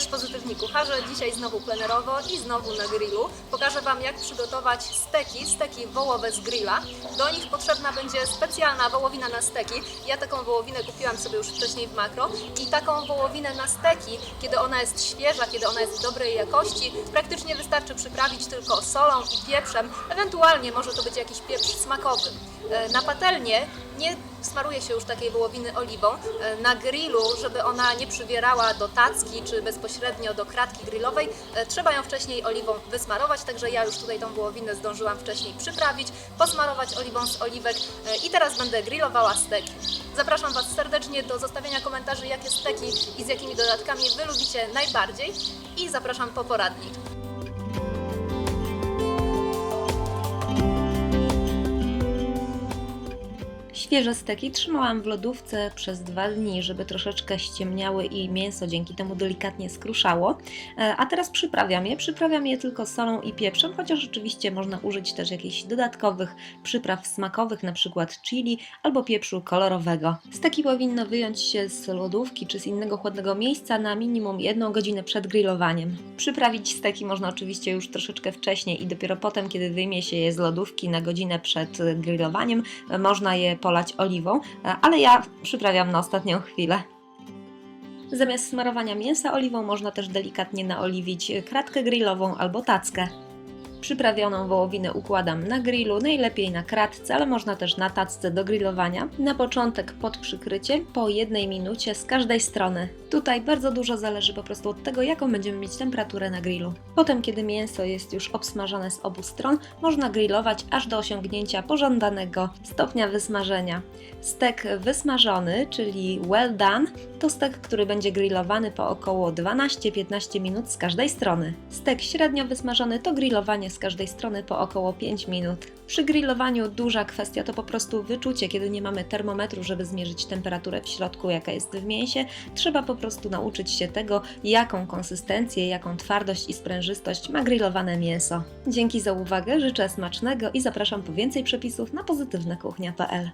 Cześć pozytywni kucharze, dzisiaj znowu plenerowo i znowu na grillu. Pokażę Wam, jak przygotować steki wołowe z grilla. Do nich potrzebna będzie specjalna wołowina na steki. Ja taką wołowinę kupiłam sobie już wcześniej w Makro i taką wołowinę na steki, kiedy ona jest świeża, kiedy ona jest dobrej jakości, praktycznie wystarczy przyprawić tylko solą i pieprzem, ewentualnie może to być jakiś pieprz smakowy. Na patelnię nie smaruje się już takiej wołowiny oliwą. Na grillu, żeby ona nie przywierała do tacki czy bezpośrednio do kratki grillowej, trzeba ją wcześniej oliwą wysmarować, także ja już tutaj tą wołowinę zdążyłam wcześniej przyprawić, posmarować oliwą z oliwek i teraz będę grillowała steki. Zapraszam Was serdecznie do zostawienia komentarzy, jakie steki i z jakimi dodatkami Wy lubicie najbardziej i zapraszam po poradnik. Świeże steki trzymałam w lodówce przez 2 dni, żeby troszeczkę ściemniały i mięso dzięki temu delikatnie skruszało. A teraz przyprawiam je tylko solą i pieprzem, chociaż oczywiście można użyć też jakichś dodatkowych przypraw smakowych, na przykład chili albo pieprzu kolorowego. Steki powinno wyjąć się z lodówki czy z innego chłodnego miejsca na minimum 1 godzinę przed grillowaniem. Przyprawić steki można oczywiście już troszeczkę wcześniej i dopiero potem, kiedy wyjmie się je z lodówki na godzinę przed grillowaniem, można je polać oliwą, ale ja przyprawiam na ostatnią chwilę. Zamiast smarowania mięsa oliwą można też delikatnie naoliwić kratkę grillową albo tackę. Przyprawioną wołowinę układam na grillu, najlepiej na kratce, ale można też na tacce do grillowania. Na początek pod przykrycie, po 1 minucie z każdej strony. Tutaj bardzo dużo zależy po prostu od tego, jaką będziemy mieć temperaturę na grillu. Potem, kiedy mięso jest już obsmażone z obu stron, można grillować aż do osiągnięcia pożądanego stopnia wysmażenia. Stek wysmażony, czyli well done, to stek, który będzie grillowany po około 12-15 minut z każdej strony. Stek średnio wysmażony to grillowanie z każdej strony po około 5 minut. Przy grillowaniu duża kwestia to po prostu wyczucie, kiedy nie mamy termometru, żeby zmierzyć temperaturę w środku, jaka jest w mięsie. Trzeba po prostu nauczyć się tego, jaką konsystencję, jaką twardość i sprężystość ma grillowane mięso. Dzięki za uwagę, życzę smacznego i zapraszam po więcej przepisów na pozytywnakuchnia.pl.